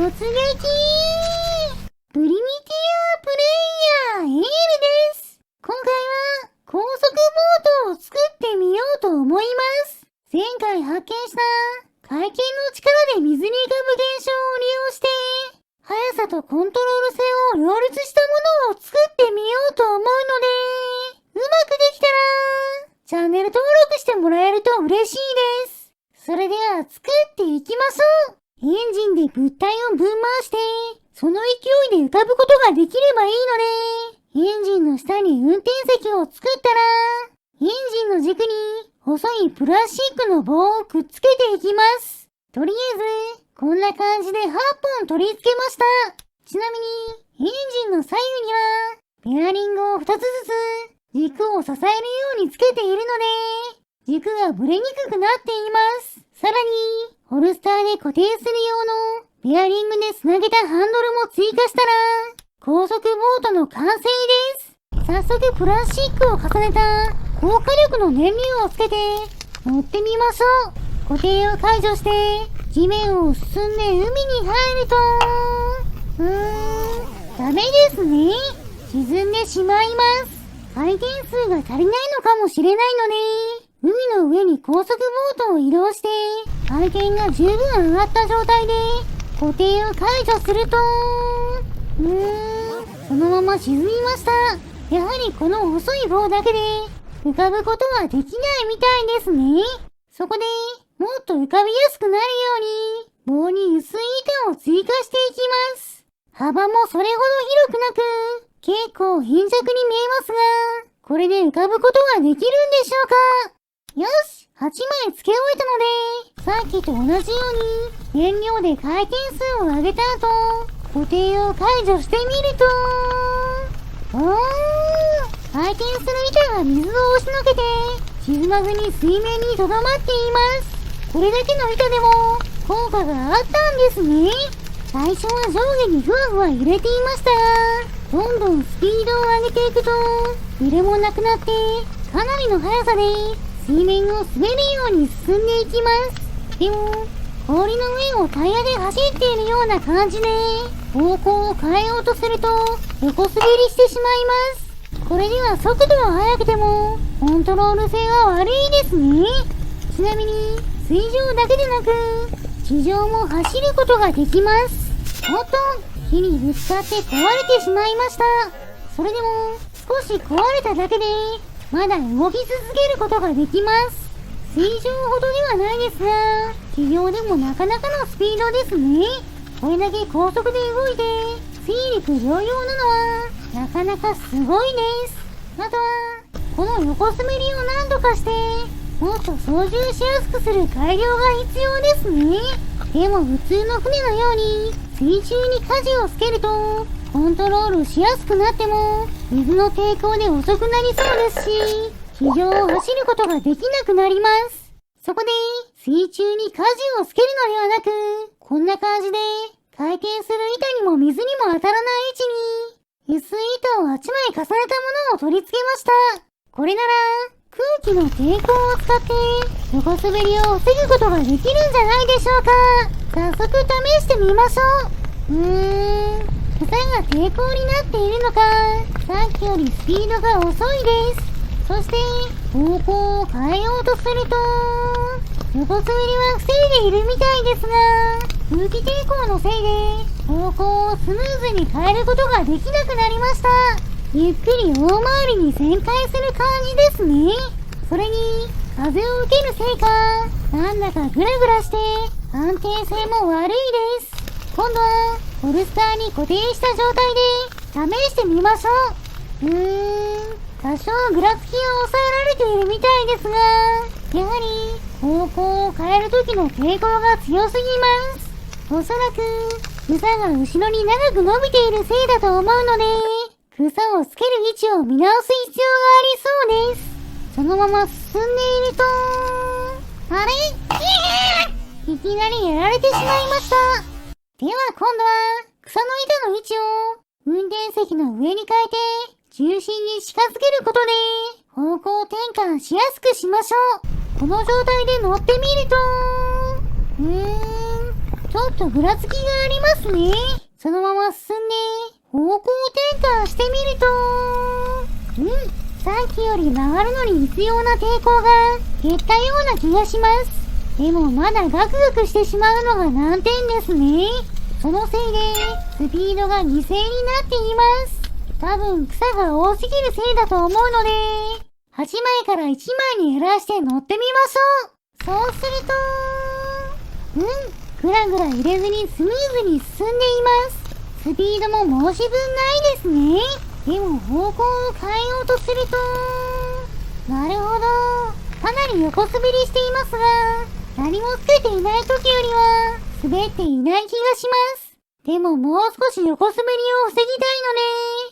突撃プリミティアプレイヤーエールです。今回は高速ボートを作ってみようと思います。前回発見した回転の力で水に浮かぶ現象を利用して速さとコントロール性を両立したものを作ってみようと思うので、うまくできたらチャンネル登録してもらえると嬉しいです。それでは作っていきましょう。エンジンで物体をぶん回してその勢いで浮かぶことができればいいので、エンジンの下に運転席を作ったらエンジンの軸に細いプラスチックの棒をくっつけていきます。とりあえずこんな感じで8本取り付けました。ちなみにエンジンの左右にはペアリングを2つずつ軸を支えるようにつけているので、軸がブレにくくなっています。さらにホルスターで固定する用のペアリングでつなげたハンドルも追加したら高速ボートの完成です。早速プラスチックを重ねた高火力の燃料をつけて乗ってみましょう。固定を解除して地面を進んで海に入るとダメですね。沈んでしまいます。回転数が足りないのかもしれないので、海の上に高速ボートを移動して回転が十分上がった状態で固定を解除するとそのまま沈みました。やはりこの細い棒だけで浮かぶことはできないみたいですね。そこでもっと浮かびやすくなるように棒に薄い板を追加していきます。幅もそれほど広くなく結構貧弱に見えますが、これで浮かぶことができるんでしょうか。よし、8枚付け終えたので、さっきと同じように燃料で回転数を上げた後、固定を解除してみると回転する板が水を押しのけて沈まずに水面にとどまっています。これだけの板でも効果があったんですね。最初は上下にふわふわ揺れていましたが、どんどんスピードを上げていくと揺れもなくなってかなりの速さで水面を滑るように進んでいきます。でも氷の上をタイヤで走っているような感じで方向を変えようとすると横滑りしてしまいます。これでは速度は速くてもコントロール性は悪いですね。ちなみに水上だけでなく地上も走ることができます。おっと、木にぶつかって壊れてしまいました。それでも少し壊れただけでまだ動き続けることができます。水上ほどではないですが地上でもなかなかのスピードですね。これだけ高速で動いて水陸両用なのはなかなかすごいです。あとはこの横滑りを何とかしてもっと操縦しやすくする改良が必要ですね。でも普通の船のように水中に舵をつけるとコントロールしやすくなっても水の抵抗で遅くなりそうですし、地上を走ることができなくなります。そこで水中に舵をつけるのではなく、こんな感じで回転する板にも水にも当たらない位置に薄い板を8枚重ねたものを取り付けました。これなら空気の抵抗を使って横滑りを防ぐことができるんじゃないでしょうか。早速試してみましょう。草が抵抗になっているのか、さっきよりスピードが遅いです。そして方向を変えようとすると横滑りは防いでいるみたいですが、空気抵抗のせいで方向をスムーズに変えることができなくなりました。ゆっくり大回りに旋回する感じですね。それに風を受けるせいかなんだかグラグラして安定性も悪いです。今度はホルスターに固定した状態で試してみましょう。多少ぐらつきが抑えられているみたいですが、やはり方向を変える時の抵抗が強すぎます。おそらく草が後ろに長く伸びているせいだと思うので、草をつける位置を見直す必要がありそうです。そのまま進んでいるとあれいきなりやられてしまいました。では今度は草の板の位置を運転席の上に変えて中心に近づけることで方向転換しやすくしましょう。この状態で乗ってみるとちょっっとぐらつきがありますね。そのまま進んで、方向転換してみると、さっきより回るのに必要な抵抗が減ったような気がします。でもまだガクガクしてしまうのが難点ですね。そのせいで、スピードが犠牲になっています。多分草が多すぎるせいだと思うので、8枚から1枚に減らして乗ってみましょう。そうすると、ぐらぐら入れずにスムーズに進んでいます。スピードも申し分ないですね。でも方向を変えようとすると、なるほど。かなり横滑りしていますが、何もつけていない時よりは滑っていない気がします。でももう少し横滑りを防ぎたいの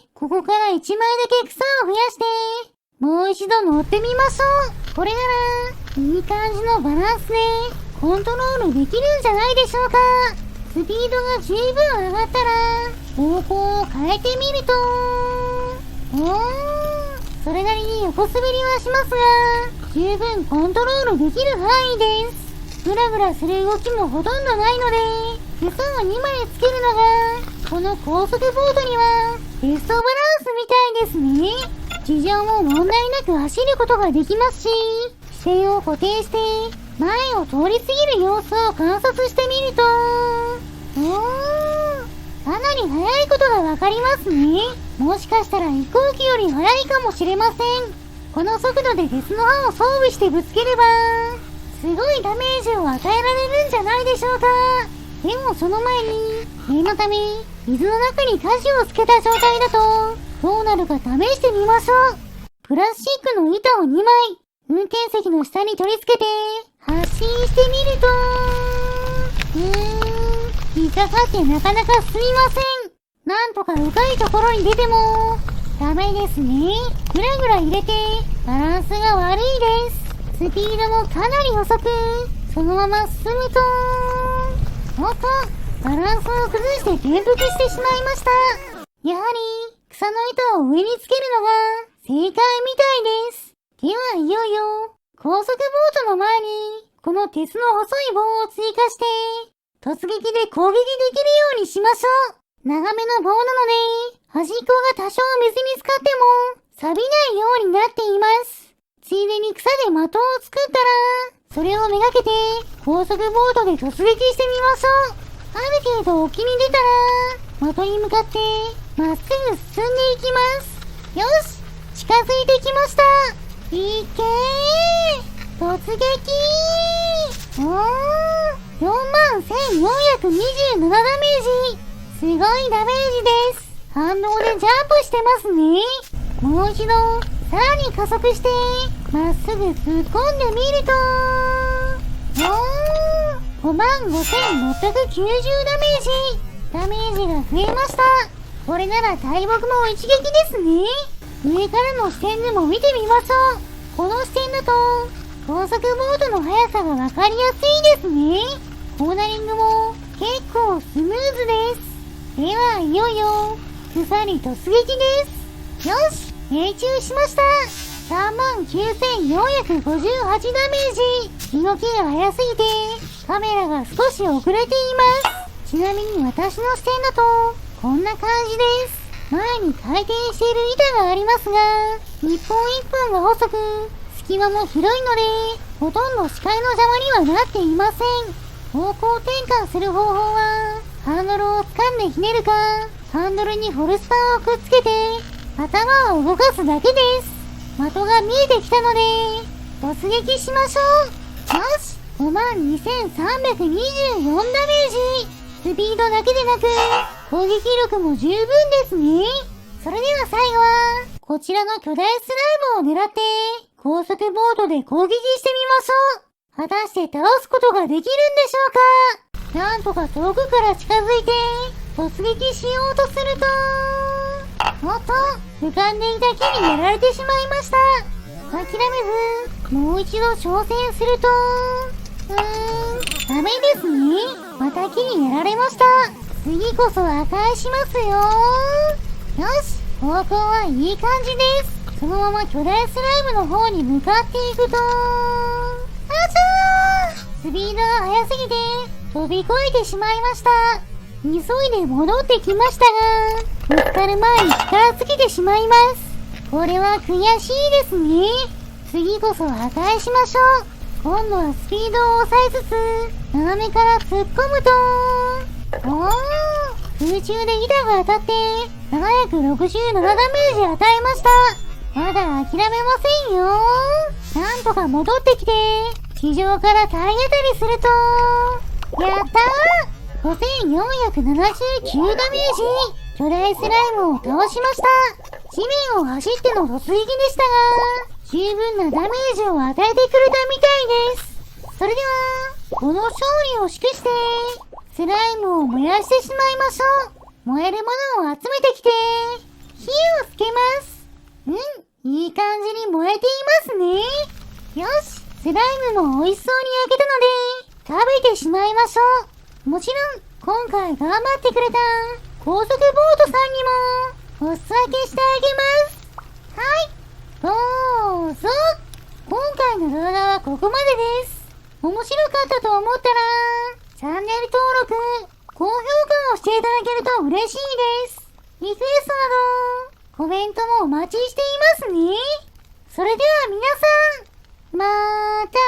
で、ここから1枚だけ草を増やして、もう一度乗ってみましょう。これなら、いい感じのバランスでコントロールできるんじゃないでしょうか。スピードが十分上がったら、方向を変えてみると、それなりに横滑りはしますが、十分コントロールできる範囲です。ぐらぐらする動きもほとんどないので、草を2枚つけるのが、この高速ボードにはベストバランスみたいですね。地上も問題なく走ることができますし、視線を固定して前を通り過ぎる様子を観察してみると、かなり速いことがわかりますね。もしかしたら飛行機より速いかもしれません。この速度で鉄の刃を装備してぶつければ、すごいダメージを与えられるんじゃないでしょうか。でもその前に、念のため、水の中に舵をつけた状態だと、どうなるか試してみましょう。プラスチックの板を2枚、運転席の下に取り付けて、発進してみると、引っかかってなかなか進みません。なんとか深いところに出ても、ダメですね。ぐらぐら入れて、バランスが悪いです。スピードもかなり遅く、そのまま進むと、バランスを崩して転覆してしまいました。やはり、草の糸を上につけるのが正解みたいです。ではいよいよ、高速ボートの前に、この鉄の細い棒を追加して、突撃で攻撃できるようにしましょう。長めの棒なので、端っこが多少水に浸かっても、錆びないようになっています。ついでに草で的を作ったら、それをめがけて、高速ボートで突撃してみましょう。ある程度沖に出たら、的に向かって、まっすぐ進んでいきます。よし、近づいてきました。いけー、突撃41,427ダメージ。すごいダメージです。反動でジャンプしてますね。もう一度、さらに加速して、まっすぐ突っ込んでみると、55,690ダメージ。ダメージが増えました。これなら大木も一撃ですね。上からの視点でも見てみましょう。この視点だと、高速ボートの速さがわかりやすいですね。コーナリングも結構スムーズです。では、いよいよ、草に突撃です。よし、命中しました。39,458ダメージ。動きが速すぎて、カメラが少し遅れています。ちなみに私の視点だと、こんな感じです。前に回転している板がありますが、一本一本が細く、隙間も広いので、ほとんど視界の邪魔にはなっていません。方向転換する方法は、ハンドルを掴んでひねるか、ハンドルにホルスターをくっつけて、頭を動かすだけです。的が見えてきたので、突撃しましょう。よし、52,324ダメージ。スピードだけでなく、攻撃力も十分ですね。それでは最後は、こちらの巨大スライムを狙って、高速ボートで攻撃してみましょう。果たして倒すことができるんでしょうか。なんとか遠くから近づいて、突撃しようとすると、浮かんでいた木にやられてしまいました。諦めず、もう一度挑戦すると、ダメですね。また木にやられました。次こそ破壊しますよ。よし、方向はいい感じです。そのまま巨大スライムの方に向かっていくと、スピードが速すぎて、飛び越えてしまいました。急いで戻ってきましたが、ぶつかる前に力尽きてしまいます。これは悔しいですね。次こそ破壊しましょう。今度はスピードを抑えつつ、斜めから突っ込むと、空中で板が当たって、767ダメージ与えました。まだ諦めませんよ。なんとか戻ってきて、地上から体当たりすると、やったー !5479 ダメージ巨大スライムを倒しました。地面を走っての突撃でしたが、十分なダメージを与えてくれたみたいです。それでは、この勝利を祝して、スライムを燃やしてしまいましょう。燃えるものを集めてきて、火をつけます。いい感じに燃えていますね。よし、スライムも美味しそうに焼けたので、食べてしまいましょう。もちろん、今回頑張ってくれた、高速ボートさんにも、お裾分けしてあげます。はい、どうぞ。今回の動画はここまでです。面白かったと思ったら、チャンネル登録、高評価をしていただけると嬉しいです。リクエストなど、コメントもお待ちしていますね。それでは皆さん、また